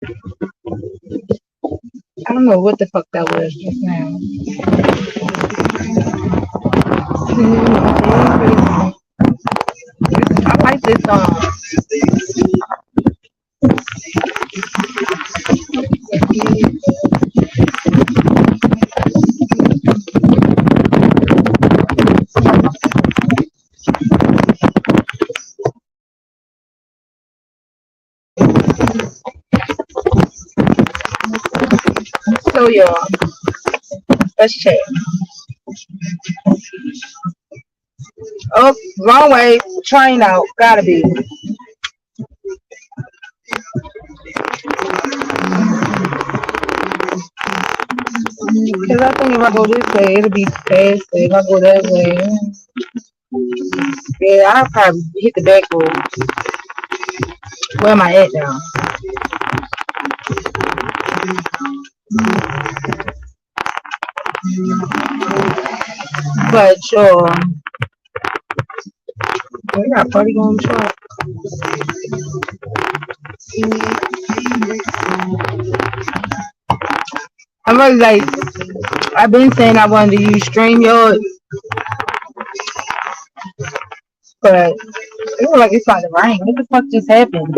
I don't know what the fuck that was just now. I like this song. So y'all, let's check. Oh, wrong way. Train out. Gotta be. Because I think if I go this way, it'll be faster. If I go that way, yeah, I'll probably hit the back road. Where am I at now? But we got party going short. I'm really like, I've been saying I wanted to use StreamYard, but it look like it's about to rain. What the fuck just happened?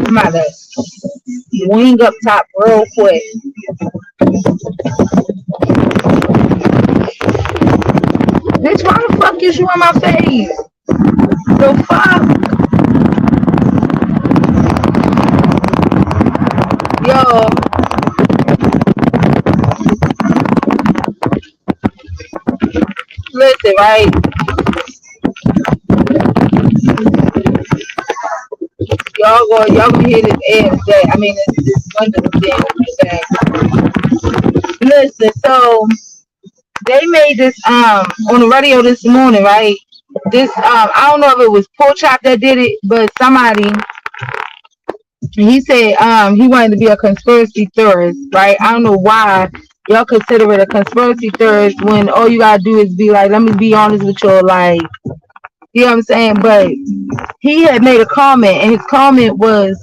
I'm about to wing up top real quick. Bitch, why the fuck is you in my face? The fuck? Yo, listen, right? Y'all gonna hear this air today. I mean, this window thing today. Listen, so they made this on the radio this morning, right? This I don't know if it was Pork Chop that did it, but somebody he said he wanted to be a conspiracy theorist, right? I don't know why y'all consider it a conspiracy theorist when all you gotta do is be like, let me be honest with you, like, you know what I'm saying? But he had made a comment, and his comment was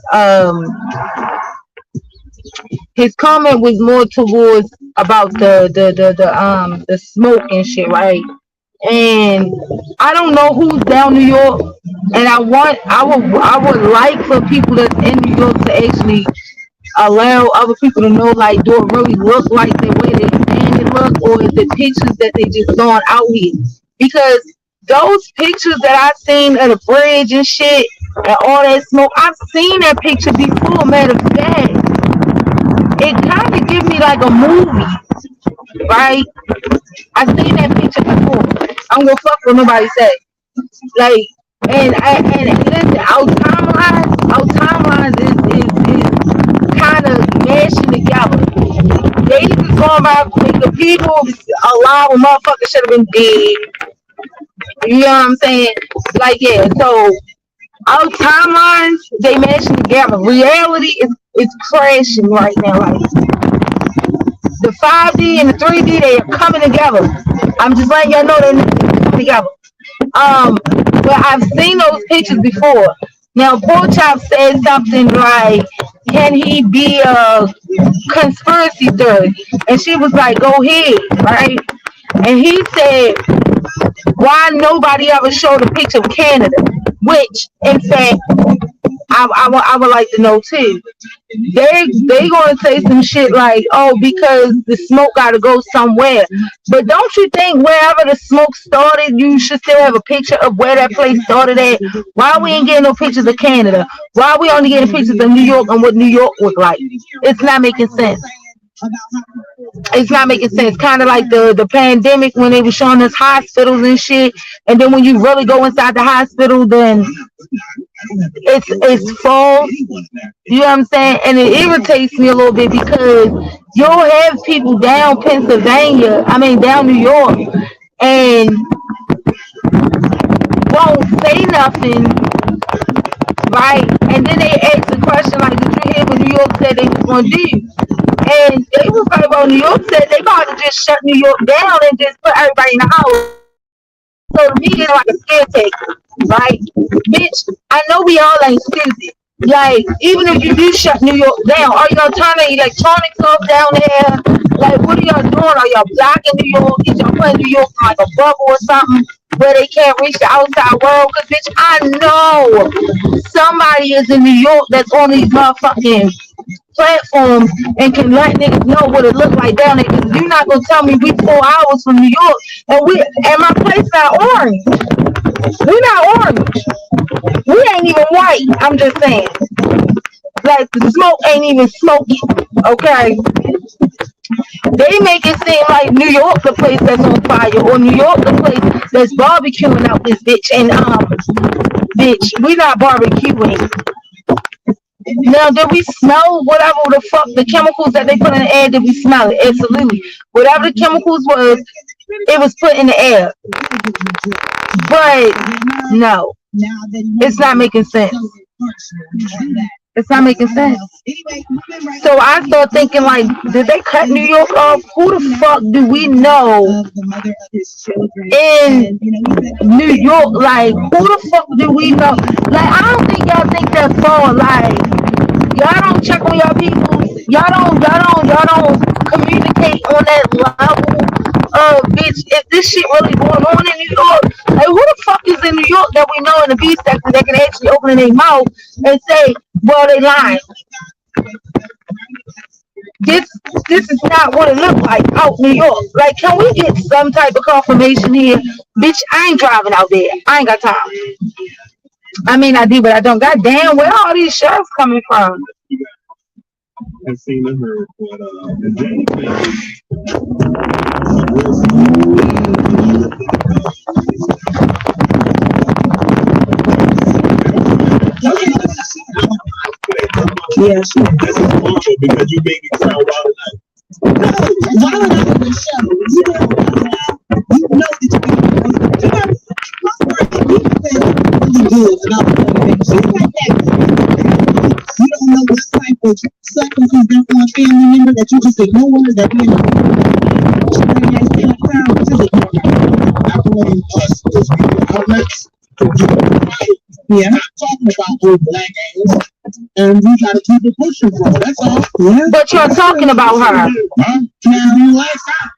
more towards about the smoke and shit, right? And I don't know who's down New York, and I would like for people that's in New York to actually allow other people to know, like, do it really look like the way they saying it look, or is it pictures that they just throwing out here? Because those pictures that I seen of the bridge and shit and all that smoke, I've seen that picture before. Matter of fact, it kind of give me like a movie, right? I seen that picture before. I'm gonna fuck what nobody say. Like, and listen, our timelines is kind of mashing together. They just going by the people alive when motherfuckers should have been dead. You know what I'm saying? Like, yeah. So our timelines, they mashing together. Reality is crashing right now. Like, the 5D and the 3D, they are coming together. I'm just letting y'all know they're coming together. But I've seen those pictures before. Now, Pork Chop said something like, "Can he be a conspiracy theorist?" And she was like, "Go ahead," right? And he said, "Why nobody ever showed a picture of Canada?" Which, in fact, I would like to know too. They gonna say some shit like, "Oh, because the smoke got to go somewhere." But don't you think wherever the smoke started, you should still have a picture of where that place started at? Why we ain't getting no pictures of Canada? Why we only getting pictures of New York and what New York look like? It's not making sense. It's not making sense. Kind of like the pandemic when they were showing us hospitals and shit, and then when you really go inside the hospital, then it's full. You know what I'm saying? And it irritates me a little bit because you'll have people down Pennsylvania, I mean down New York, and won't say nothing, right? And then they ask the question like, "Did you hear what New York said they was gonna do?" And they was like, "Well, New York said they about to just shut New York down and just put everybody in the house." So to me, it's like a scare taker, right? Bitch, I know we all ain't stupid. Like, even if you do shut New York down, are y'all turning electronics off down there? Like, what are y'all doing? Are y'all blocking New York? Is y'all putting New York in like a bubble or something where they can't reach the outside world? Because, bitch, I know somebody is in New York that's on these motherfucking platforms and can let niggas know what it look like down there. Because you're not going to tell me we 4 hours from New York and my place not orange. We not orange. We ain't even white. I'm just saying. Like the smoke ain't even smoky. Okay. They make it seem like New York the place that's on fire, or New York the place that's barbecuing out this bitch. And bitch, we not barbecuing. Now, did we smell whatever the fuck the chemicals that they put in the air? Did we smell it? Absolutely. Whatever the chemicals was, it was put in the air. But no, it's not making sense. It's not making sense. So I start thinking, like, did they cut New York off? Who the fuck do we know in New York? Like, who the fuck do we know? Like, I don't think y'all think that far. Like, y'all don't check on y'all people. Y'all don't communicate on that level. Bitch, if this shit really going on in New York, like, who the fuck is in New York that we know in the B section that can actually open their mouth and say, well, they lying. This is not what it looked like out New York. Like, can we get some type of confirmation here? Bitch, I ain't driving out there. I ain't got time. I mean, I do, but I don't. God damn, where all these sheriffs coming from? I've seen them heard, but yeah, sure. That's awful because you make it sound wild. No, wild out in the show. You know that you got really good about things. You like that. You don't know what type of substances they're on a family member that you just ignore, that being just ignore outlets. Yeah, I'm talking about old black ass, and we gotta keep it pushing for her. That's all. Yeah. But you're talking about her. Huh? Now you like that?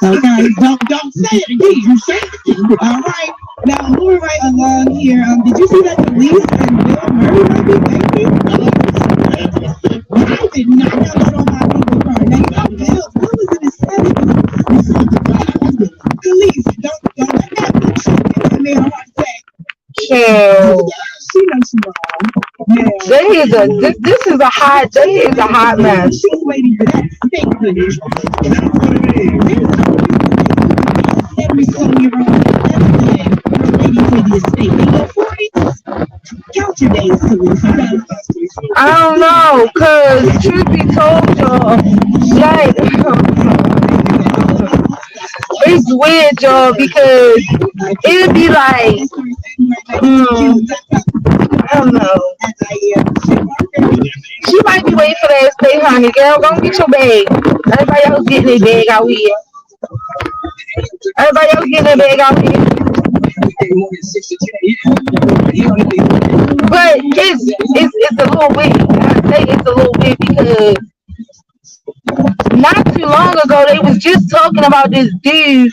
Okay, don't say it again. You say it again. All right. Now moving right along here. Did you see that Khalees and Bill Murray might be dating? I did not know that on my people card. Now you know Bill was in his 70s. Khalees, don't let that bitch give me a heart attack. Yeah. She knows she's wrong. Yeah. This is a hot mess. She's waiting for that fake footage. Every 20-year-old waiting for the estate. They go 40. Count your days, Khalees. I don't know, cause truth be told, y'all, like, it's weird, y'all, because it'd be like, I don't know. She might be waiting for that estate, honey. Girl, go get your bag. Everybody else getting their bag out here. Everybody else getting their bag out here. But it's a little weird. I say it's a little weird because not too long ago they was just talking about this dude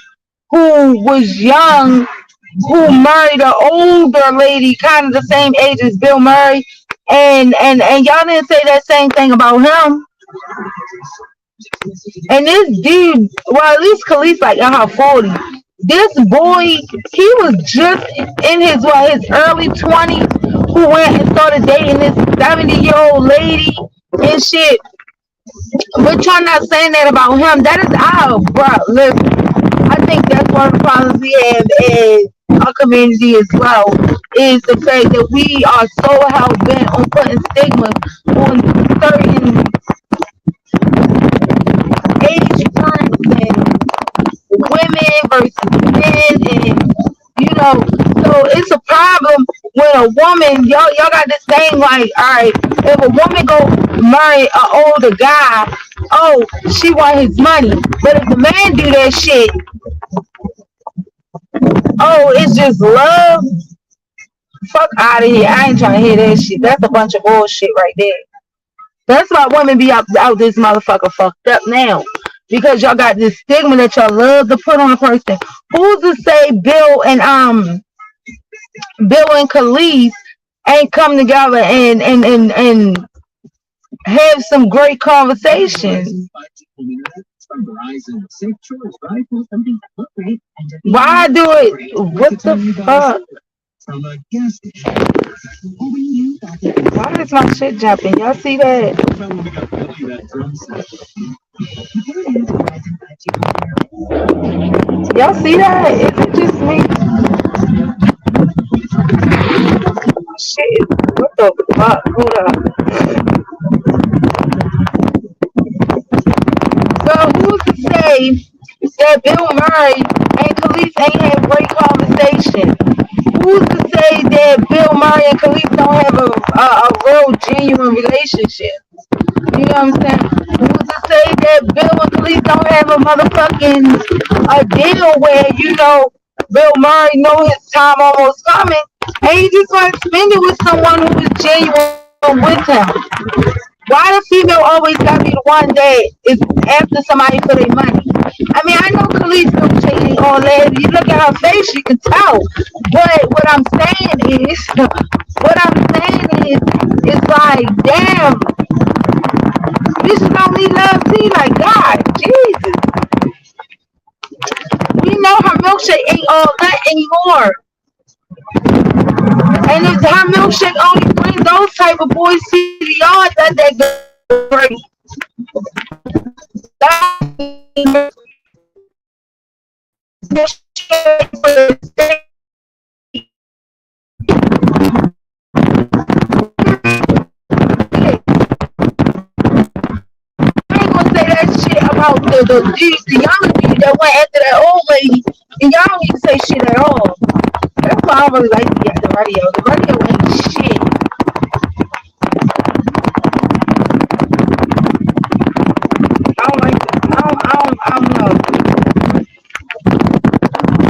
who was young, who married an older lady, kind of the same age as Bill Murray, and y'all didn't say that same thing about him. And this dude, well, at least Khalees like in her 40s. This boy, he was just in his early 20s, who went and started dating this 70-year-old lady and shit. But y'all not saying that about him. That is bro. Listen, I think that's one of the problems we have in our community as well, is the fact that we are so hell bent on putting stigma on certain age groups and women versus men, and so it's a problem when a woman, y'all got this thing like, all right, if a woman go marry an older guy, oh, she want his money. But if the man do that shit, Oh, it's just love. Fuck out of here. I ain't trying to hear that shit. That's a bunch of bullshit right there. That's why women be out this motherfucker fucked up now. Because y'all got this stigma that y'all love to put on a person. Who's to say Bill and Khalees ain't come together and have some great conversations? Why do it? What the fuck? Why is my shit jumping? Y'all see that? Y'all see that? Is it just me? Shit. What the fuck? Hold up. So who's to say that Bill Murray and Khalees ain't have great conversation? Who's to say that Bill Murray and Khalees don't have a real genuine relationship? You know what I'm saying? Who's to say that Bill and Khalees don't have a motherfucking a deal where, Bill Murray know his time almost coming and he just want to spend it with someone who is genuine with him? Why the female always gotta be the one that is after somebody for their money? I mean, I know Khalees don't change all that. You look at her face, you can tell. But what I'm saying is, it's like, damn, bitches don't need love too. Like, God, Jesus. We know her milkshake ain't all that anymore. And if her milkshake only brings those type of boys to the yard, that great. I ain't gonna say that shit about the young people that went after that old lady, and y'all don't need to say shit at all. That's why I really like the radio. The radio ain't shit. I don't like it. I don't know.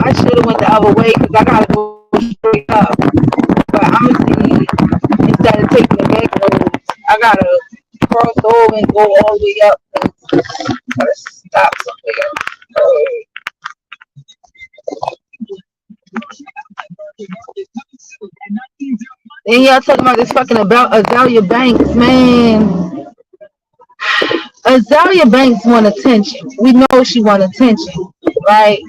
I should have went the other way because I gotta go straight up. But I'm gonna see, instead of taking the back road, I gotta cross over and go all the way up. Gotta stop somewhere. And y'all talking about this fucking about Azalea Banks, man. Azalea Banks want attention. We know she want attention, right?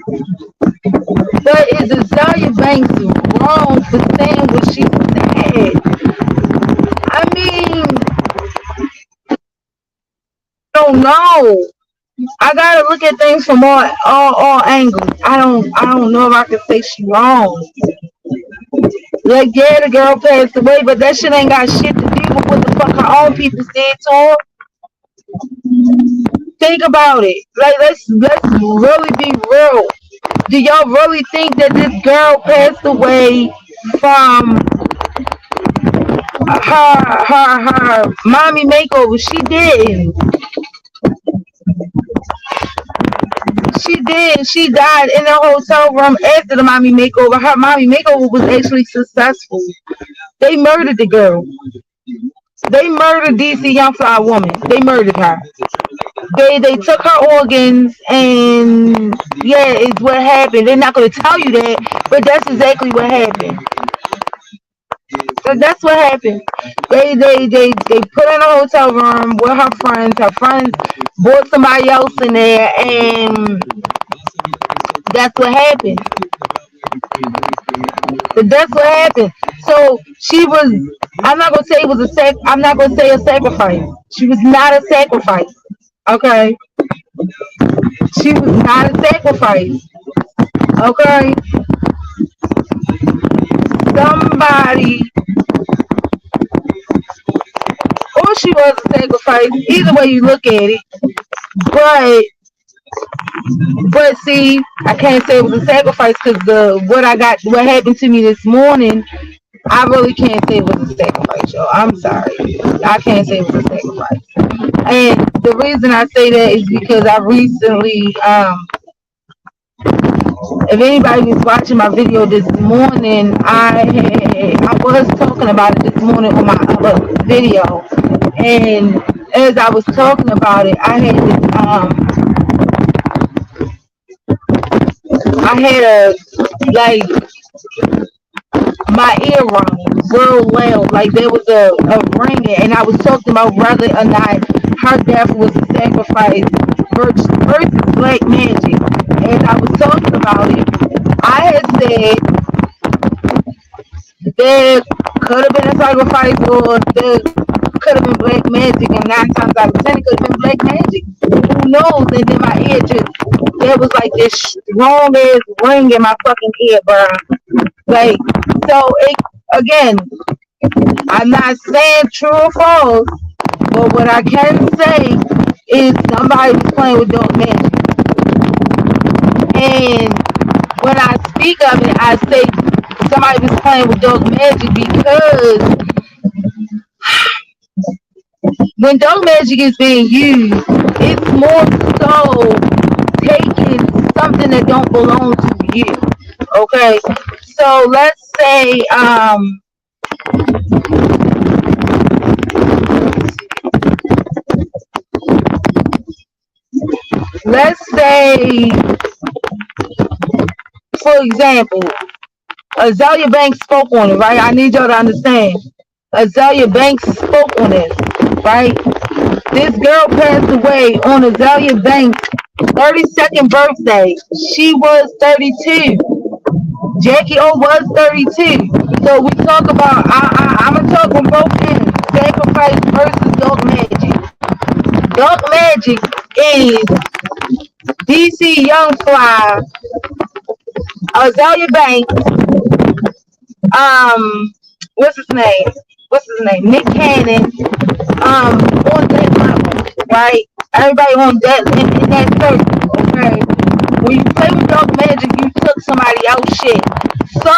But is Azalea Banks wrong for saying what she said? I mean, I don't know. I gotta look at things from all angles. I don't know if I can say she wrong. Like, yeah, the girl passed away, but that shit ain't got shit to do with what the fuck her own people said to her. Think about it. Like, let's really be real. Do y'all really think that this girl passed away from her mommy makeover? She did. She did. She died in a hotel room after the mommy makeover. Her mommy makeover was actually successful. They murdered the girl. They murdered DC Young Fly woman. They murdered her. They took her organs, and yeah, it's what happened. They're not going to tell you that, but that's exactly what happened. So that's what happened. They put her in a hotel room with her friends. Her friends brought somebody else in there, and that's what happened. But that's what happened. So she was. I'm not gonna say it was a I'm not gonna say a sacrifice. She was not a sacrifice. Okay. She was not a sacrifice. Okay. Somebody. Or she was a sacrifice. Either way you look at it. But see, I can't say it was a sacrifice because what happened to me this morning, I really can't say it was a sacrifice, y'all. I'm sorry. I can't say it was a sacrifice. And the reason I say that is because I recently If anybody was watching my video this morning, I was talking about it this morning on my other video, and as I was talking about it, I had a like my ear rung real loud, like there was a ringing, and I was talking about whether or not her death was a sacrifice versus black magic. As I was talking about it, I had said there could have been a sacrifice, or there could have been black magic, and 9 times out of 10 it could have been black magic. Who knows? And then my ear just, there was like this strong ass ring in my fucking ear, bro. Like, so it, again, I'm not saying true or false, but what I can say is somebody was playing with dark magic. And when I speak of it, I say somebody was playing with dark magic because when dark magic is being used, it's more so taking something that don't belong to you. Okay, so let's say for example, Azalea Banks spoke on it, right? I need y'all to understand. Azalea Banks spoke on it, right? This girl passed away on Azalea Banks' 32nd birthday. She was 32. Jackie O was 32. So we talk about, I'm going to talk on both ends. Sacrifice versus dark magic. Dark magic is DC Young Fly, Azalea Banks, what's his name? Nick Cannon, on that level, right? Everybody on that in that circle, okay? When you play with dark magic, you took somebody else's shit. So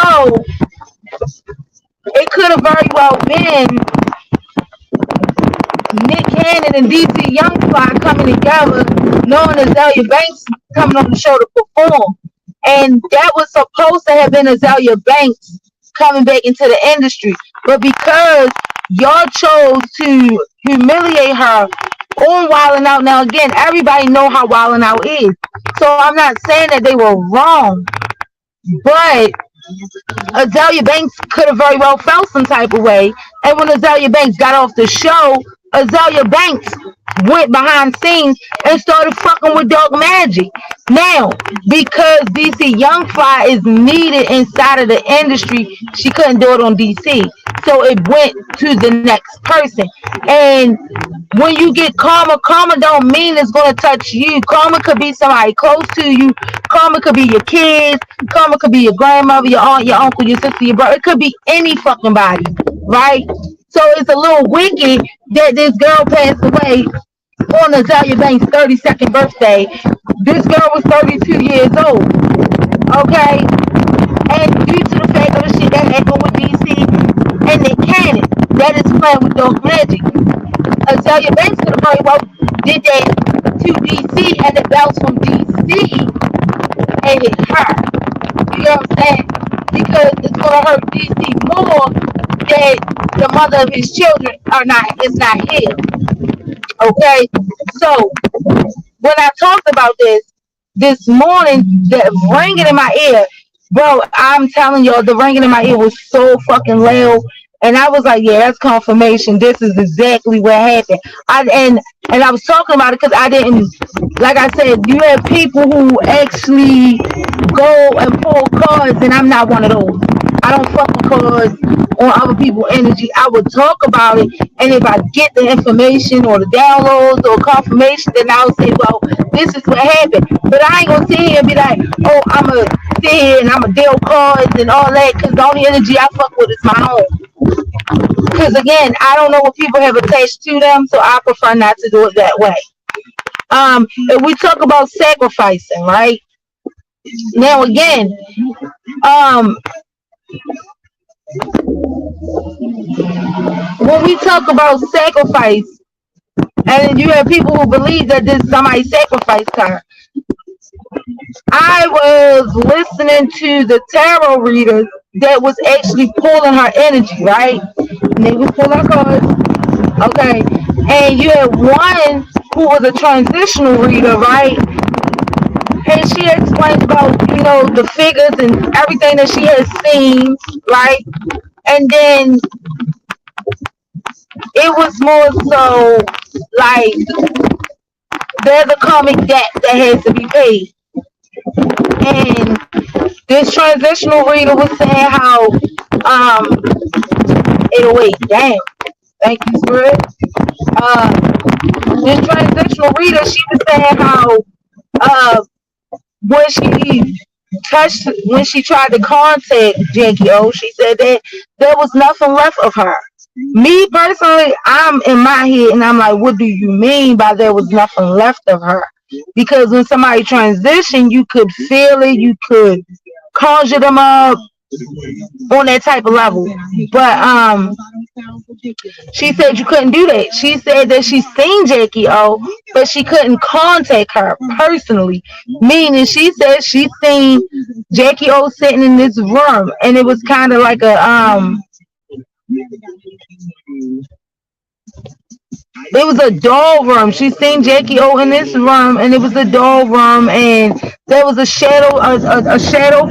it could have very well been Nick Cannon and DC Youngfly coming together, knowing Azalea Banks coming on the show to perform. And that was supposed to have been Azalea Banks coming back into the industry. But because y'all chose to humiliate her on Wildin' Out, now again, everybody know how Wildin' Out is. So I'm not saying that they were wrong, but Azalea Banks could have very well felt some type of way. And when Azalea Banks got off the show, Azalea Banks went behind scenes and started fucking with dark magic. Now, because DC Young Fly is needed inside of the industry, she couldn't do it on DC. So it went to the next person. And when you get karma, karma don't mean it's going to touch you. Karma could be somebody close to you. Karma could be your kids. Karma could be your grandmother, your aunt, your uncle, your sister, your brother. It could be any fucking body, right? So it's a little wicked that this girl passed away on Azalea Banks' 32nd birthday. This girl was 32 years old, okay? And due to the fact of the shit that happened with DC and Nick Cannon, that is playing with dark magic. Azalea Banks could have very well did that to DC, and the bells from DC hated her. You know what I'm saying? Because it's going to hurt DC more that the mother of his children is not here. Okay? So, when I talked about this morning, the ringing in my ear, bro, I'm telling y'all, the ringing in my ear was so fucking loud. And I was like, yeah, that's confirmation. This is exactly what happened. And I was talking about it because I didn't, like I said, you have people who actually go and pull cards, and I'm not one of those. I don't fuck with cards on other people's energy. I would talk about it, and if I get the information or the downloads or confirmation, then I'll say, well, this is what happened. But I ain't gonna sit here and be like, oh, I'm gonna sit here and I'm gonna deal cards and all that, because the only energy I fuck with is my own. Because again, I don't know what people have attached to them, so I prefer not to do it that way. If we talk about sacrificing, right? Now again, when we talk about sacrifice, and you have people who believe that this somebody sacrificed her, I was listening to the tarot readers that was actually pulling her energy, right? And they was pulling her cards, okay. And you had one who was a transitional reader, right? And she explained about, the figures and everything that she has seen, right? And then it was more so like there's a comic debt that has to be paid. And this transitional reader was saying how 808, damn, thank you, Spirit. Uh this transitional reader, she was saying how uh when she tried to contact Jackie O, she said that there was nothing left of her. Me personally, I'm in my head and I'm like, what do you mean by there was nothing left of her? Because when somebody transitioned, you could feel it, you could conjure them up on that type of level. But she said you couldn't do that. She said that she seen Jackie O, but she couldn't contact her personally. Meaning she said she seen Jackie O sitting in this room and it was kind of like a it was a doll room. She seen Jackie O in this room, and it was a doll room, and there was a shadow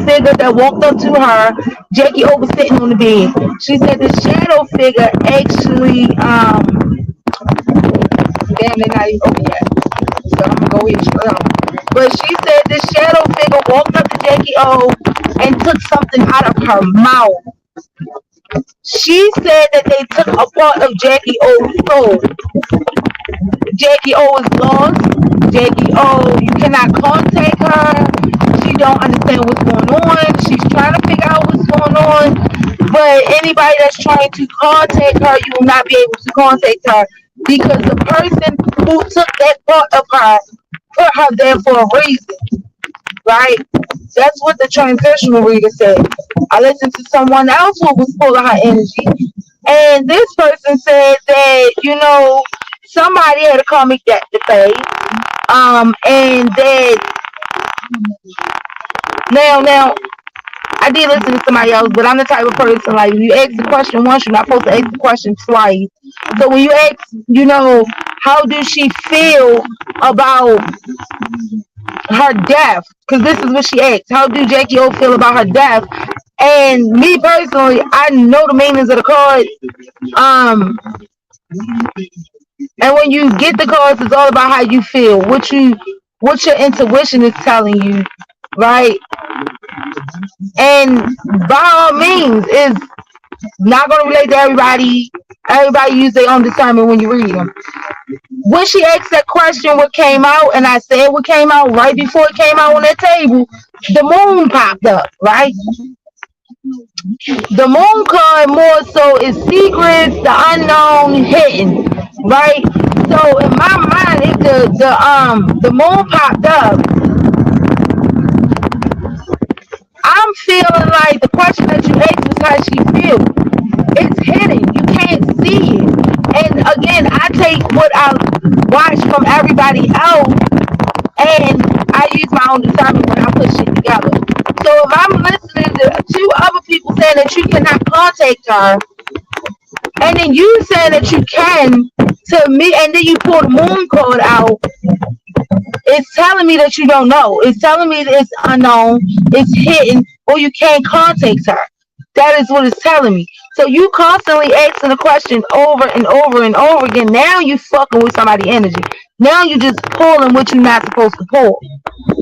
figure that walked up to her. Jackie O was sitting on the bed. She said the shadow figure actually, damn, they're not even over yet. So I'm gonna go ahead and shut up. But she said the shadow figure walked up to Jackie O and took something out of her mouth. She said that they took a part of Jackie O's soul. Jackie O is lost. Jackie O, you cannot contact her. She don't understand what's going on. She's trying to figure out what's going on. But anybody that's trying to contact her, you will not be able to contact her because the person who took that part of her put her there for a reason. Right? That's what the transitional reader said. I listened to someone else who was full of her energy, and this person said that somebody had a comic debt to pay, and that now I did listen to somebody else, but I'm the type of person like you ask the question once, you're not supposed to ask the question twice. So when you ask, how does she feel about her death, because this is what she asked, how do Jackie O feel about her death? And me personally, I know the meanings of the cards, and when you get the cards, it's all about how you feel, what your intuition is telling you, right? And by all means, it's not going to relate to everybody. Everybody use their own discernment when you read them. When she asked that question, what came out, and I said what came out right before it came out on that table, the moon popped up, right? The moon card more so is secrets, the unknown, hidden, right? So in my mind, if the moon popped up, I'm feeling like the question that you asked was how she feels. It's hidden. You can't see it. And again, I take what I watch from everybody else and I use my own discernment when I put shit together. So if I'm listening to two other people saying that you cannot contact her, and then you saying that you can to me, and then you pull the moon card out, it's telling me that you don't know. It's telling me that it's unknown, it's hidden, or you can't contact her. That is what it's telling me. So you constantly asking the question over and over and over again. Now you fucking with somebody's energy. Now you just pulling what you're not supposed to pull.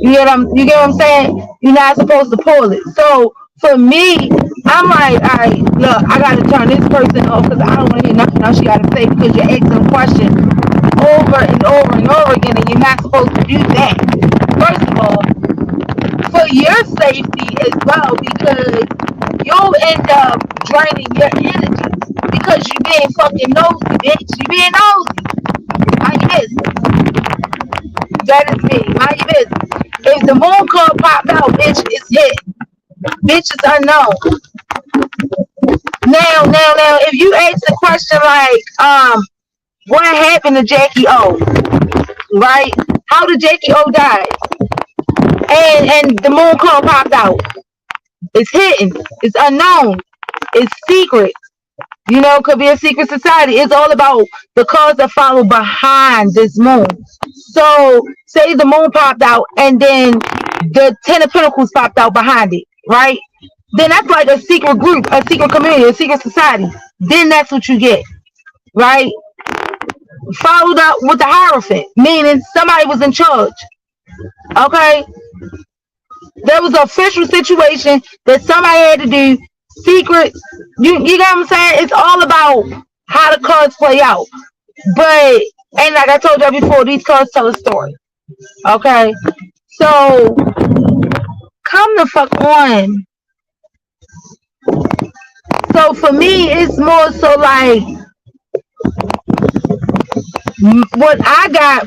You get what I'm saying? You're not supposed to pull it. So for me, I'm like, all right, look, I gotta turn this person off because I don't want to hear nothing else she gotta say because you're asking a question over and over and over again, and you're not supposed to do that. First of all, for your safety as well, because you'll end up draining your energy because you being fucking nosy, bitch. You being nosy. Mind your business. That is me. Mind your business. If the moon card popped out, bitch, it's hit. Bitch is unknown. Now, if you ask the question like, what happened to Jackie O? Right? How did Jackie O die? and the moon card popped out. It's hidden. It's unknown. It's secret. You know, could be a secret society. It's all about the cards that follow behind this moon. So, say the moon popped out, and then the Ten of Pentacles popped out behind it, right? Then that's like a secret group, a secret community, a secret society. Then that's what you get, right? Followed up with the Hierophant, meaning somebody was in charge. Okay, there was an official situation that somebody had to do. Secret, you got what I'm saying? It's all about how the cards play out. But and like I told you before, these cards tell a story. Okay, so come the fuck on. So for me, it's more so like what I got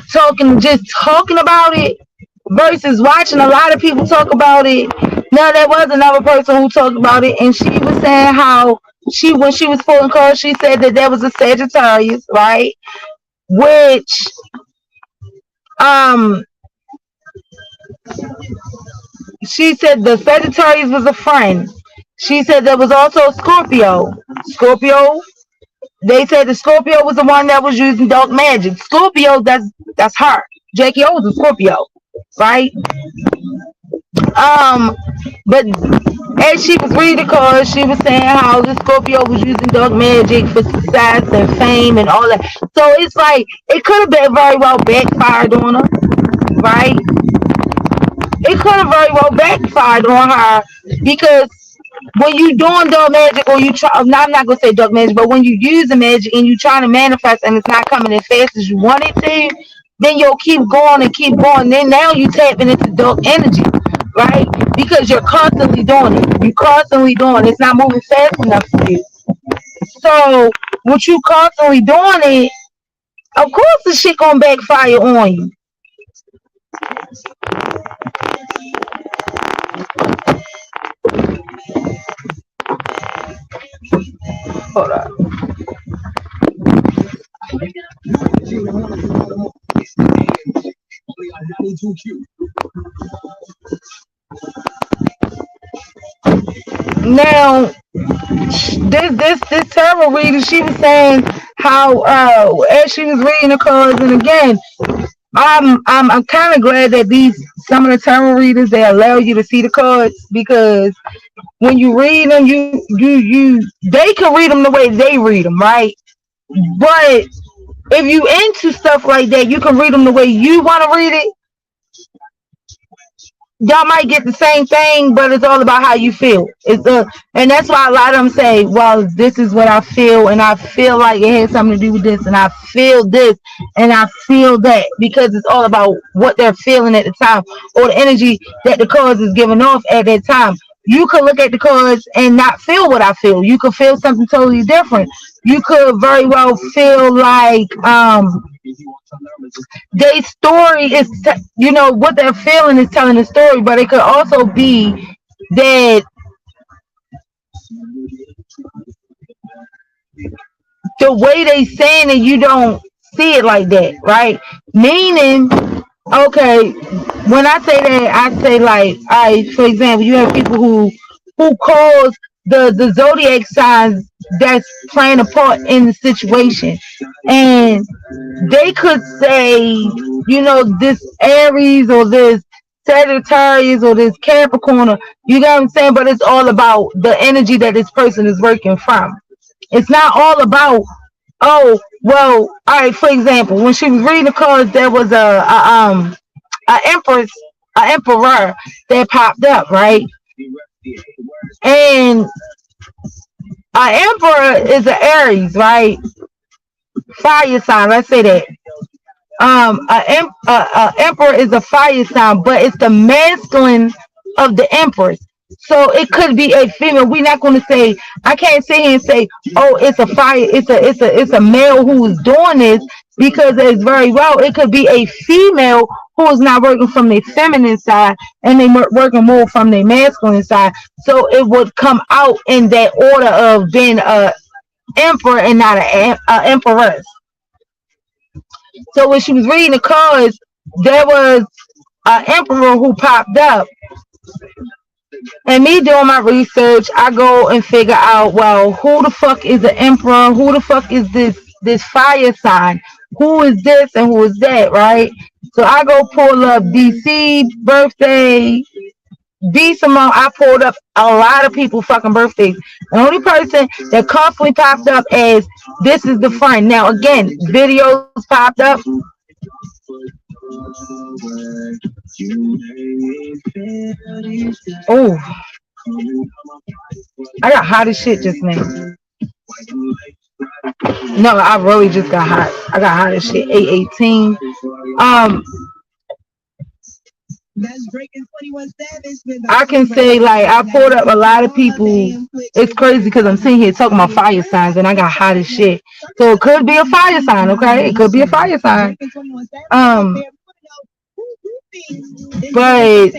just talking about it versus watching a lot of people talk about it. Now there was another person who talked about it, and she was saying how when she was pulling cards, she said that there was a Sagittarius, right? Which she said the Sagittarius was a friend. She said there was also Scorpio. They said the Scorpio was the one that was using dark magic. Scorpio, that's her. Jackie O was a Scorpio, right? But as she was reading the cards, she was saying how the Scorpio was using dark magic for success and fame and all that. So it's like it could have been very well backfired on her, right? It could have very well backfired on her because when you doing dark magic or you try, no, I'm not gonna say dark magic, but when you use the magic and you trying to manifest and it's not coming as fast as you want it to, then you'll keep going and keep going. Then now you tapping into dark energy, right? Because you're constantly doing it. You're constantly doing it. It's not moving fast enough for you. So with you constantly doing it, of course the shit gonna backfire on you. Hold up. Now, this tarot reader, she was saying how as she was reading the cards, and again, I'm kind of glad that some of the tarot readers, they allow you to see the cards, because when you read them, they can read them the way they read them, right? But if you into stuff like that, you can read them the way you want to read it. Y'all might get the same thing, but it's all about how you feel. And that's why a lot of them say, well, this is what I feel, and I feel like it has something to do with this, and I feel this, and I feel that, because it's all about what they're feeling at the time, or the energy that the cards is giving off at that time. You could look at the cards and not feel what I feel. You could feel something totally different. You could very well feel like their story is, what they're feeling is telling the story, but it could also be that the way they saying it, you don't see it like that, right? Meaning, okay, when I say that, I say like, for example, you have people who cause the zodiac signs that's playing a part in the situation, and they could say, this Aries or this Sagittarius or this Capricorn, or, you know what I'm saying? But it's all about the energy that this person is working from. It's not all about, oh, well, all right, for example, when she was reading the cards, there was a emperor that popped up, right? And an emperor is an Aries, right? Fire sign, let's say that. An emperor is a fire sign, but it's the masculine of the empress. So it could be a female. We're not going to say, I can't sit here and say, oh, it's a fire, it's a male who is doing this, because it's very well, it could be a female who is not working from the feminine side and they working more from the masculine side. So it would come out in that order of being a emperor and not an empress. So when she was reading the cards, there was an emperor who popped up. And me doing my research, I go and figure out, well, who the fuck is the emperor? Who the fuck is this fire sign? Who is this and who is that, right? So I go pull up DC birthday, D Simone. I pulled up a lot of people fucking birthdays. The only person that constantly popped up as this is the friend. Now again, videos popped up. Oh, I got hot as shit just now. No, I really just got hot. I got hot as shit. 8:18. I can say like I pulled up a lot of people. It's crazy because I'm sitting here talking about fire signs and I got hot as shit. So it could be a fire sign, okay? It could be a fire sign. But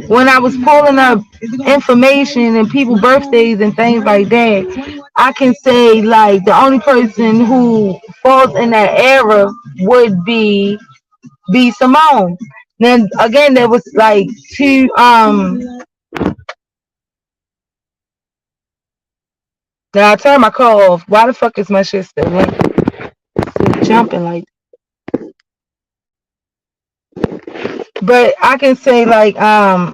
when I was pulling up information and people birthdays and things like that, I can say like the only person who falls in that era would be B Simone. Then again, there was like two now I turned my car off. Why the fuck is my shit still like jumping like? But I can say like while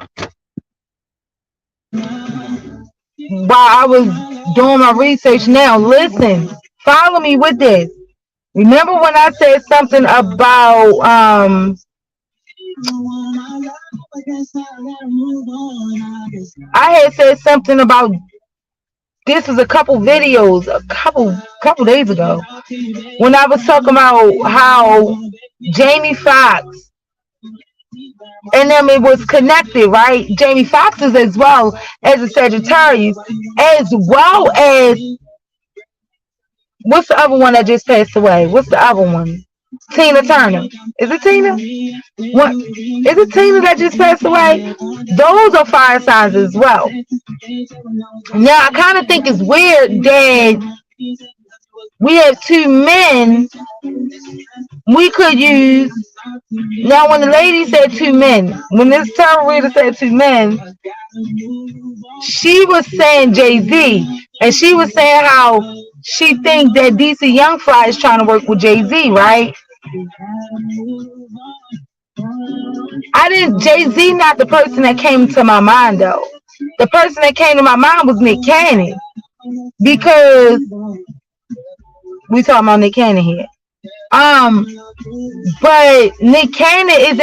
I was doing my research, now listen, follow me with this. Remember when I said something about I had said something about this was a couple videos a couple days ago when I was talking about how Jamie Foxx and then it was connected, right? Jamie Foxx is as well as a Sagittarius, as well as what's the other one that just passed away? What's the other one? Tina Turner. Is it Tina? What is it? Tina that just passed away? Those are fire signs as well. Now I kind of think it's weird that we have two men we could use. Now, when the lady said two men, when this tarot reader said two men, she was saying Jay-Z, and she was saying how she thinks that DC Young Fly is trying to work with Jay-Z, right? Jay-Z not the person that came to my mind, though. The person that came to my mind was Nick Cannon, because we talking about Nick Cannon here. But Nick Cannon is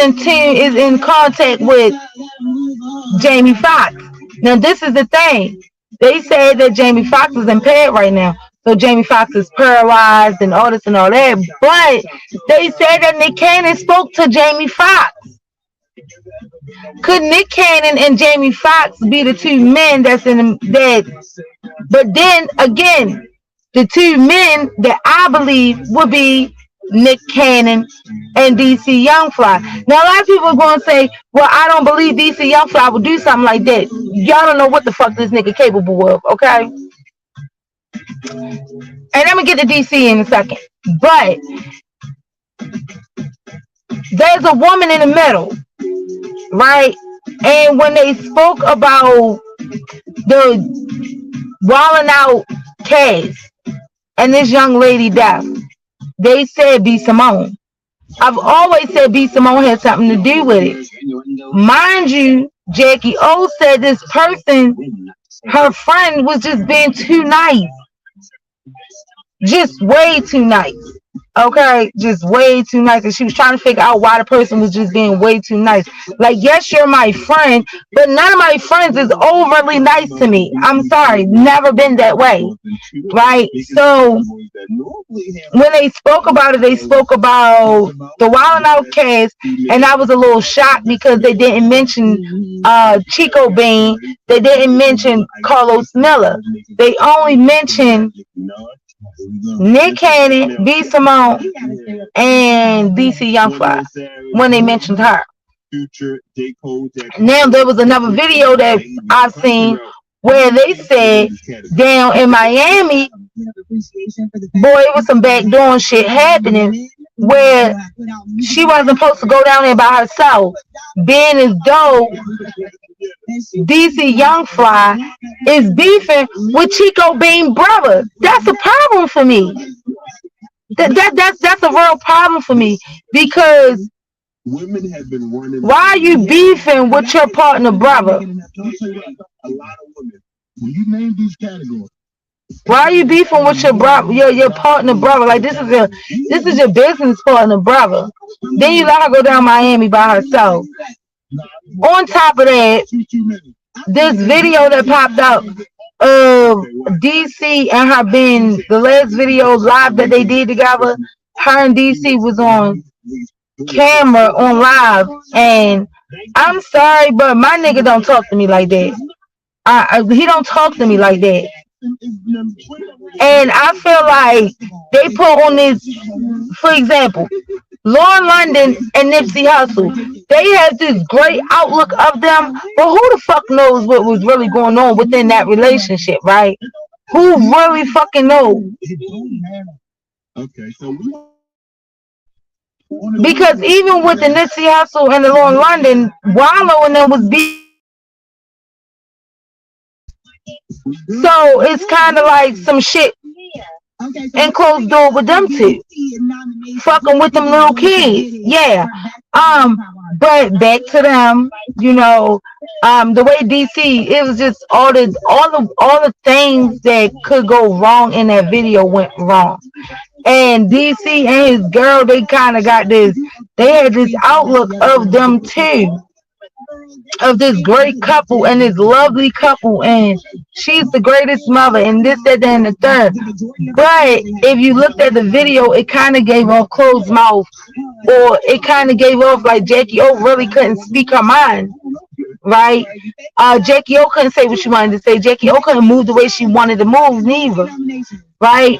in contact with Jamie Foxx. Now this is the thing. They say that Jamie Foxx is impaired right now. So Jamie Foxx is paralyzed and all this and all that. But they said that Nick Cannon spoke to Jamie Foxx. Could Nick Cannon and Jamie Foxx be the two men that's in that? But then again, the two men that I believe would be Nick Cannon and DC Young Fly. Now a lot of people are going to say, well, I don't believe DC Young Fly would do something like that. Y'all don't know what the fuck this nigga capable of, okay? And I'm going to get to DC in a second. But there's a woman in the middle, right? And when they spoke about the Wildin' Out case and this young lady death, they said B Simone. I've always said B Simone had something to do with it. Mind you, Jackie O said this person, her friend, was just being too nice. Just way too nice. Okay, just way too nice. And she was trying to figure out why the person was just being way too nice. Like, yes, you're my friend, but none of my friends is overly nice to me. I'm sorry, never been that way. Right? So when they spoke about it, they spoke about the Wildin' Out case, and I was a little shocked because they didn't mention Chico Bean. They didn't mention Carlos Miller. They only mentioned Nick Cannon, B Simone, and DC Young Fly when they mentioned her. Now there was another video that I've seen where they said down in Miami, boy, it was some backdoor shit happening where she wasn't supposed to go down there by herself, being as though DC Young Fly is beefing with Chico Bean brother. That's a problem for me. That's a real problem for me, because Women have been running. why are you beefing with your partner brother? I'll tell you what, a lot of women, when you name these categories, Why are you beefing with your brother, your partner brother? Like this is your business partner brother. Then you let her go down Miami by herself. On top of that, this video that popped up of DC and her being the last video live that they did together, her and DC was on camera on live, and I'm sorry, but my nigga don't talk to me like that. He don't talk to me like that. And I feel like they put on this, for example, Lauren London and Nipsey Hussle. They have this great outlook of them, but who the fuck knows what was really going on within that relationship, right? Who really fucking knows? okay, so Because even with the Nipsey Hussle and the Lauren London, Wallow and them was being. So it's kind of like some shit and closed door with them two, fucking with them little kids. Yeah. But back to them, the way DC, it was just all the things that could go wrong in that video went wrong. And DC and his girl, they kind of got this, they had this outlook of them too, of this great couple and this lovely couple, and she's the greatest mother, and this, that, and the third. But if you looked at the video, it kind of gave off closed mouth, or it kind of gave off like Jackie O really couldn't speak her mind, right? Jackie O couldn't say what she wanted to say. Jackie O couldn't move the way she wanted to move neither, right?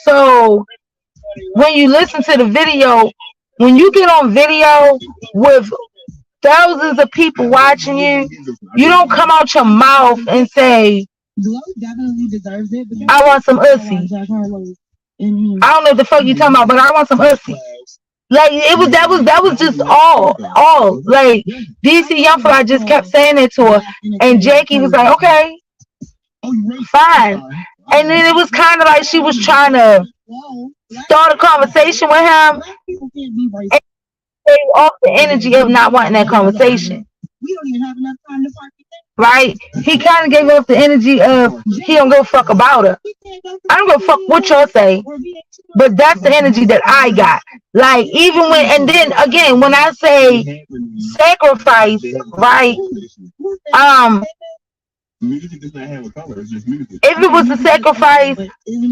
So when you listen to the video, when you get on video with thousands of people watching you, you don't come out your mouth and say, I want some ussy. I don't know what the fuck you talking about, but I want some ussy. Like that was just all. Like DC Young Fly just kept saying it to her, and Jackie was like, okay, fine. And then it was kind of like she was trying to start a conversation with him, and off the energy of not wanting that conversation. Right? He kind of gave off the energy of he don't give a fuck about her. I don't give a fuck what y'all say, but that's the energy that I got. Like even when, and then again, when I say sacrifice, right? Music does not have a color, it's just music. If it was a sacrifice,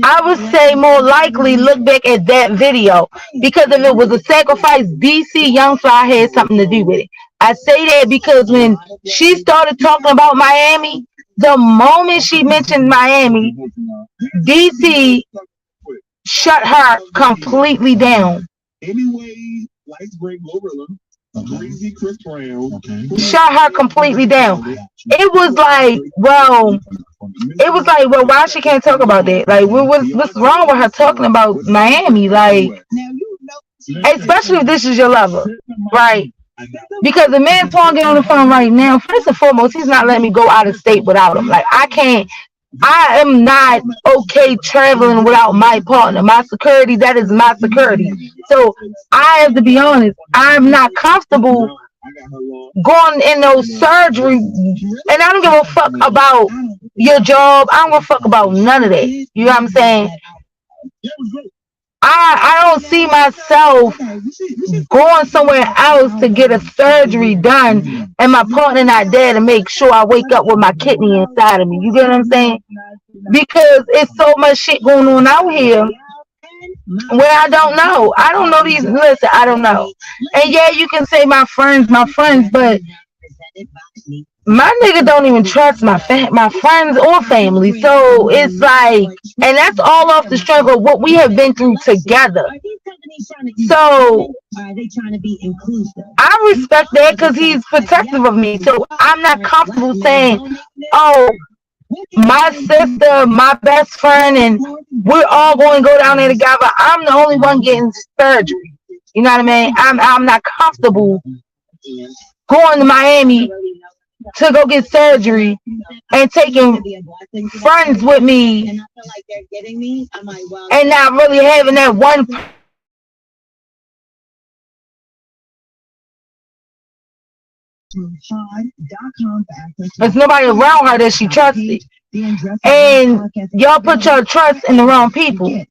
I would say more likely look back at that video, because if it was a sacrifice, DC Young Fly had something to do with it. I say that because when she started talking about Miami, the moment she mentioned Miami, DC shut her completely down. Anyway, lights break Glorilla. Greasy Chris Brown. Shut her completely down. It was like, well, why she can't talk about that? Like, what's wrong with her talking about Miami? Like, especially if this is your lover, right? Because the man's trying to get on the phone right now. First and foremost, he's not letting me go out of state without him. Like, I am not okay traveling without my partner. My security, that is my security. So I have to be honest, I'm not comfortable going in those surgery, and I don't give a fuck about your job. I don't give a fuck about none of that. You know what I'm saying? I don't see myself going somewhere else to get a surgery done and my partner not there to make sure I wake up with my kidney inside of me. You get what I'm saying? Because it's so much shit going on out here where I don't know. I don't know these. Listen, I don't know. And yeah, you can say my friends, but my nigga don't even trust my friends or family. So it's like, and that's all off the struggle of what we have been through together. So I respect that because he's protective of me. So I'm not comfortable saying, oh, my sister, my best friend, and we're all going to go down there together. I'm the only one getting surgery. You know what I mean? I'm not comfortable going to Miami to go get surgery and taking friends with me and not really having that one. There's nobody around her that she trusted. And y'all put your trust in the wrong people.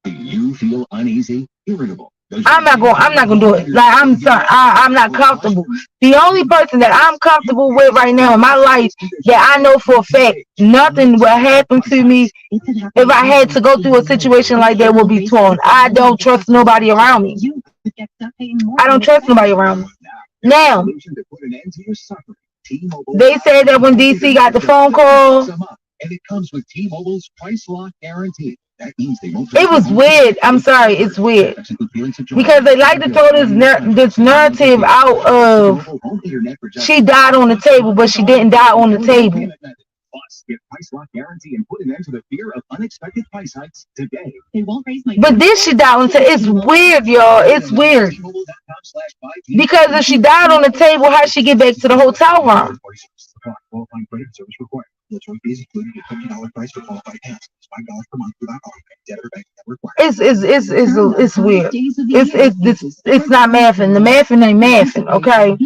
Do you feel uneasy, irritable? I'm not gonna do it. Like, I'm sorry, I'm not comfortable. The only person that I'm comfortable with right now in my life that I know for a fact nothing will happen to me if I had to go through a situation like that would be Twan. I don't trust nobody around me. I don't trust nobody around me. Now, they said that when DC got the phone call, And it comes with T-Mobile's price lock guarantee. That means they won't. it was weird. I'm sorry, it's weird because they like to throw this narrative out of she died on the table, but she didn't die on the table. Plus, get price lock guarantee and put an end to the fear of unexpected price hikes today. But this she died on the table. It's weird, y'all. It's weird because if she died on the table, how she get back to the hotel room? Qualifying credit service required. The choice is included a $50 price for qualified accounts. It's $5 per month without autopay. Debit or bank required. It's weird. It's not mathing. The mathing ain't mathing. Okay.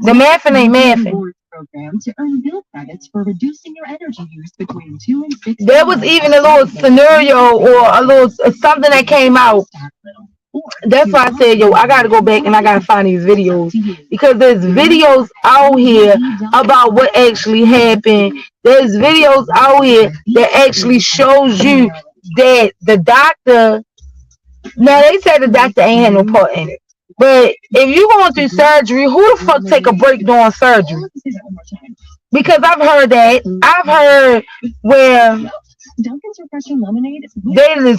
The mathing ain't mathing. Program to earn bill credits for reducing your energy use between 2 and 6. There was even a little scenario or a little something that came out. That's why I said, yo, I gotta go back and I gotta find these videos because there's videos out here about what actually happened. There's videos out here that actually shows you that the doctor. Now they said the doctor ain't had no part in it. But if you going through surgery, who the fuck take a break during surgery? Because I've heard that. I've heard where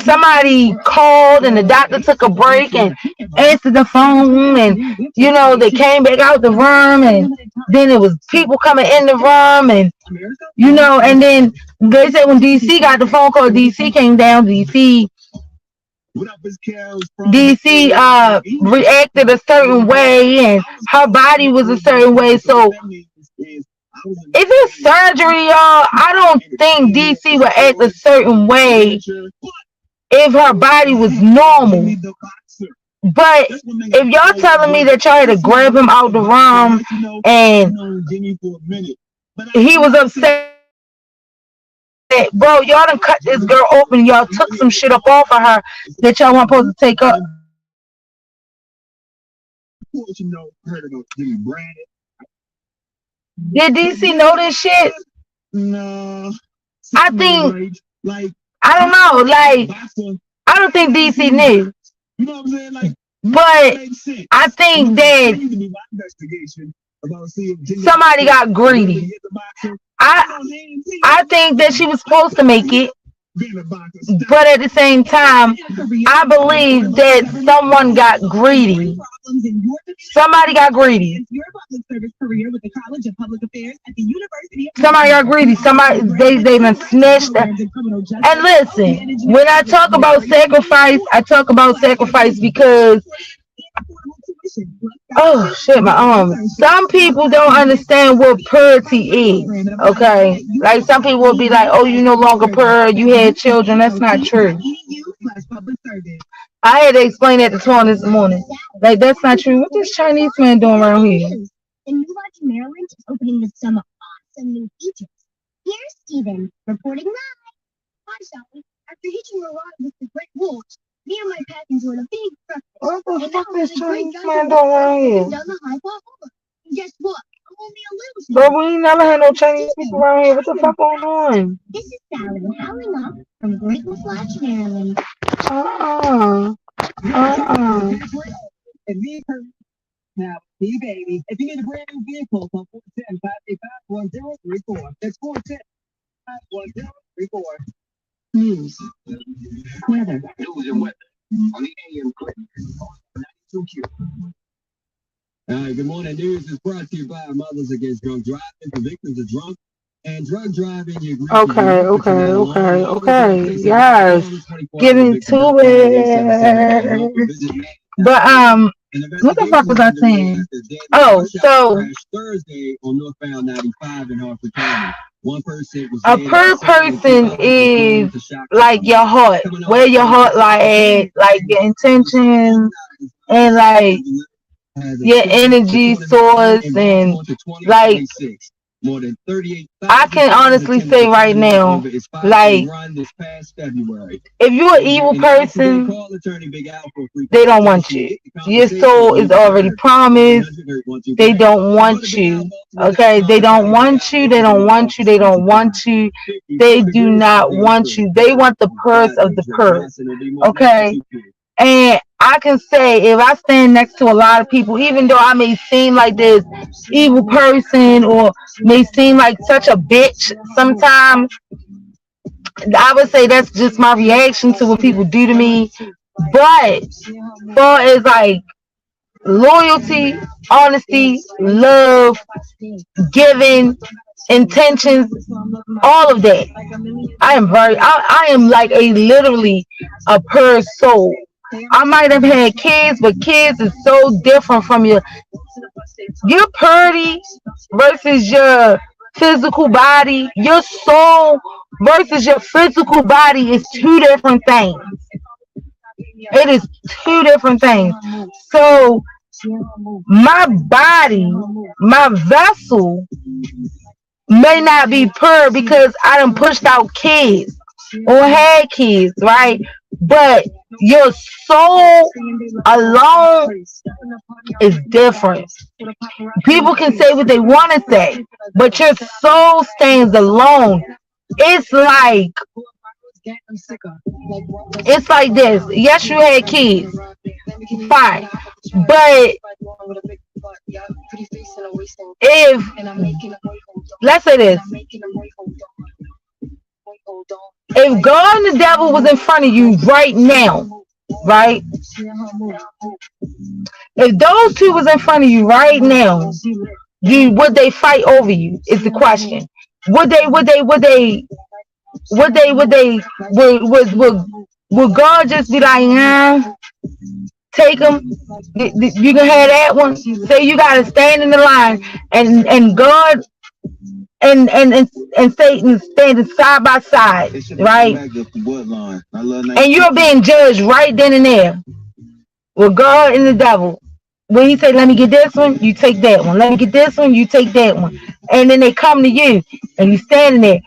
somebody called and the doctor took a break and answered the phone, and you know they came back out the room, and then it was people coming in the room, and you know, and then they said when DC got the phone call, DC came down. DC reacted a certain way and her body was a certain way. So if it's surgery, y'all, I don't think DC would act a certain way if her body was normal. But if y'all telling me that y'all had to grab him out the room and he was upset, bro, y'all done cut this girl open. Y'all took some shit up off of her that y'all weren't supposed to take up. Did DC know this shit? No. I think, I don't know. Like, I don't think DC knew. You know what I'm saying? Like, but I think that somebody got greedy. I think that she was supposed to make it, but at the same time, I believe that someone got greedy. Somebody got greedy. Somebody got greedy. Somebody they done snatched that. And listen, when I talk about sacrifice, I talk about sacrifice because oh shit, my arms. Some people don't understand what purity is. Okay, like some people will be like, "Oh, you no longer pure. You had children." That's not true. I had to explain that to Twan this morning. Like that's not true. What this Chinese man doing around here? In New York, Maryland is opening with some awesome new features. Here's Steven reporting live. Hi, Sally. After hitching a ride with the Great Wolves, me and my pet enjoyed a big breakfast. What the fuck is Chinese man doing around here? Guess what? I'm only a little. But we never had no Chinese people around here. What the fuck going on? This is Sally howling up from Great Wolf Lodge, Maryland. Now, see, baby, if you need a brand new vehicle, call 410-585-1034. That's 410-585-1034. News. Weather. News and weather on the AM clip. 92Q. Good morning. News is brought to you by Mothers Against Drunk Driving. For victims of drunk And drug driving, you agree to Okay. Yes. Get into it. But what the fuck was I saying? Oh, so Thursday on northbound 95 in Harford County. One person was a per person is like your heart, where your heart like your intentions and like your energy source and like I can honestly say right now, like if you're an evil person, they don't want you. Your soul is already promised. They don't want you. Okay, they don't want you. They don't want you. They don't want you. They do not want you. They want the purse of the purse. Okay, and I can say if I stand next to a lot of people, even though I may seem like this evil person or may seem like such a bitch sometimes, I would say that's just my reaction to what people do to me. But far as like loyalty, honesty, love, giving, intentions, all of that. I am like a literally a pure soul. I might have had kids, but kids is so different from your purity versus your physical body. Your soul versus your physical body is two different things. It is two different things. So my body, my vessel may not be pure because I done pushed out kids or had kids, right? But your soul alone is different. People can say what they want to say, but your soul stands alone. It's like it's like this. Yes, you had kids, fine, but if let's say this, if God and the devil was in front of you right now, right? If those two was in front of you right now, would they fight over you? Is the question. Would they? Would they? Would they? Would they? Would they? Would God just be like, nah, take them? You can have that one. Say you gotta stand in the line, and God and Satan standing side by side, right? And you're being judged right then and there with God and the devil. When he say, "Let me get this one," you take that one. Let me get this one, you take that one. And then they come to you, and you standing there,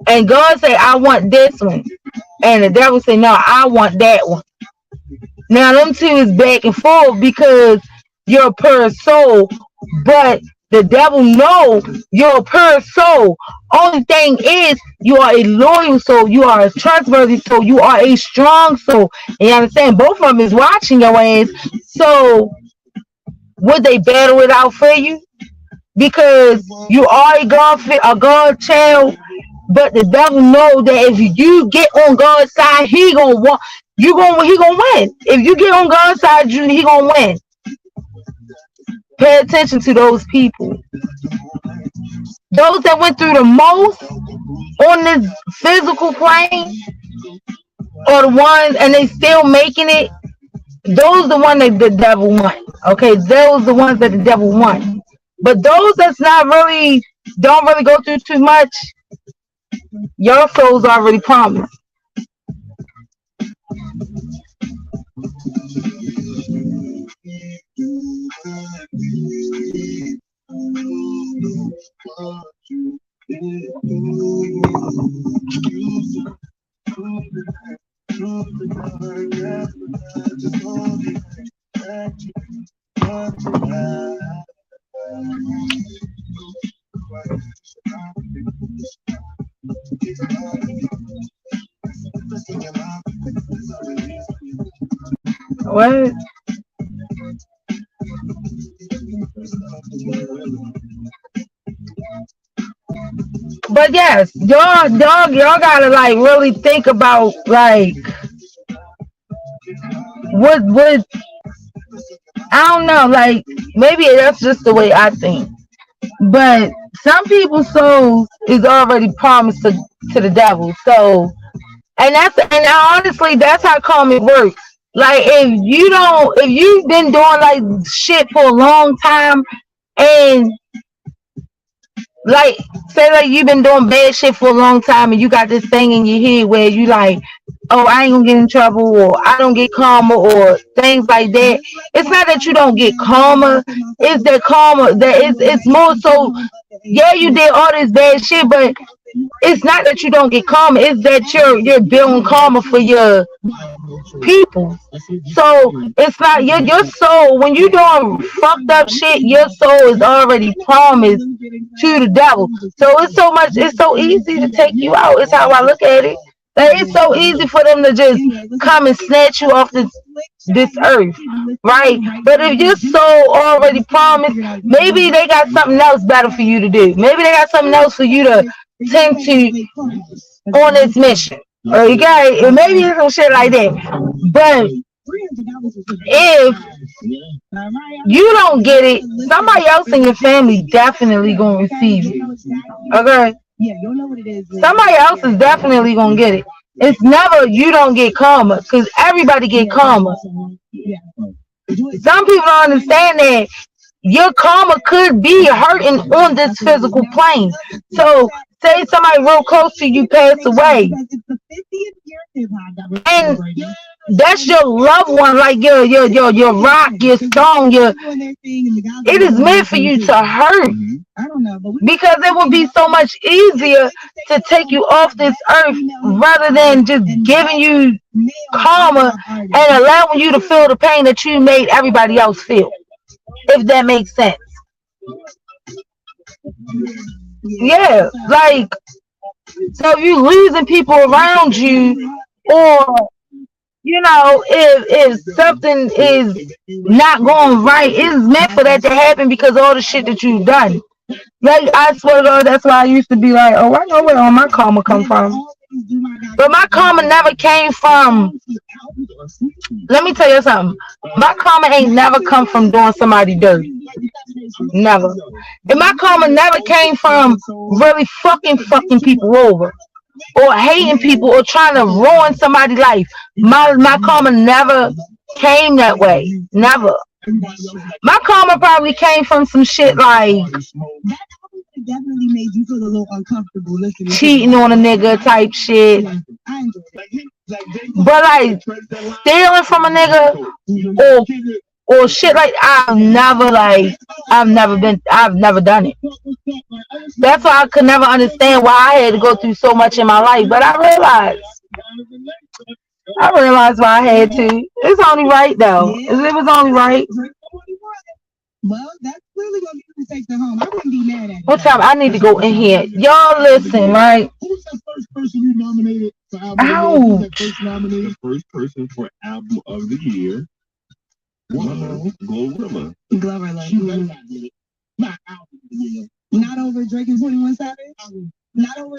and God say, "I want this one," and the devil say, "No, I want that one." Now them two is back and forth because you're a pure soul, but the devil know you're a pure soul. Only thing is you are a loyal soul, you are a trustworthy soul, you are a strong soul. And you understand? Both of them is watching your ass. So would they battle it out for you? Because you are a God child, but the devil know that if you get on God's side, he gonna want he gonna win. If you get on God's side, he gonna win. Pay attention to those people. Those that went through the most on this physical plane are the ones, and they still making it. Those the one that the devil want. Okay, those the ones that the devil want. But those that's not really don't really go through too much, your soul's already promised. What? But yes, y'all gotta like really think about like what I don't know, like maybe that's just the way I think. But some people's souls is already promised to the devil. So, and honestly, that's how karma works. Like if you've been doing like shit for a long time, and like say like you've been doing bad shit for a long time, and you got this thing in your head where you like, oh, I ain't gonna get in trouble, or I don't get karma, or things like that. It's not that you don't get karma, it's that karma that it's more so, yeah, you did all this bad shit, but it's not that you don't get karma, it's that you're building karma for your people. So it's not your soul, when you doing fucked up shit, your soul is already promised to the devil. So it's so easy to take you out. It's how I look at it. Like, it's so easy for them to just come and snatch you off this earth, right? But if your soul already promised, maybe they got something else better for you to do. Maybe they got something else for you to tend to on this mission. Okay, and maybe it's some shit like that. But if you don't get it, somebody else in your family definitely gonna receive it. Okay, somebody else is definitely gonna get it. It's never you don't get karma, because everybody get karma. Some people don't understand that your karma could be hurting on this physical plane. So say somebody real close to you passed away, and that's your loved one, like your rock, your stone, it is meant for you to hurt, because it would be so much easier to take you off this earth rather than just giving you karma and allowing you to feel the pain that you made everybody else feel, if that makes sense. Yeah, like, so if you losing people around you, or if something is not going right, it's meant for that to happen because of all the shit that you've done. Like, I swear to God, that's why I used to be like, oh, I know where all my karma come from. But my karma never came from, let me tell you something. My karma ain't never come from doing somebody dirty. Never. And my karma never came from really fucking people over, or hating people, or trying to ruin somebody's life. My karma never came that way. Never. My karma probably came from some shit like cheating on a nigga type shit. But like stealing from a nigga or shit like, I've never done it. That's why I could never understand why I had to go through so much in my life. But I realized why I had to. It's only right though. It was only right. Well, that's clearly gonna be who takes it home. I wouldn't be mad at it. What time? I need to go in here. Y'all listen, right? Who's the first person you nominated for album of the year? First nominated, first person for album of the year. Glorilla. Not album of the year. Not over Drake and 21 Savage. Not over.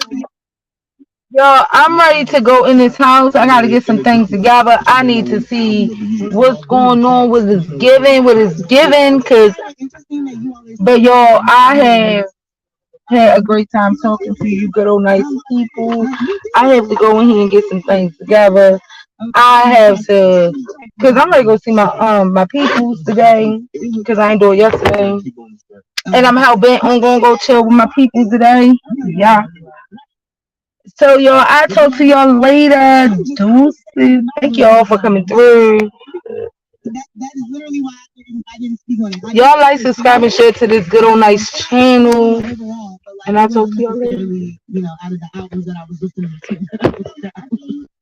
Yo, I'm ready to go in this house. I gotta get some things together. I need to see what's going on with this giving, cause, but y'all, I have had a great time talking to you, good old nice people. I have to go in here and get some things together. I have to, cause I'm ready to go see my peoples today, cause I ain't do it yesterday, and I'm hell bent on gonna go chill with my peoples today. Yeah. So y'all, I talk to y'all later. Deuces. Thank y'all for coming through. That is literally why I didn't speak on it. Y'all like, subscribe, and share to this good old nice channel. And I'll talk to y'all later. Out of the albums that I was listening to.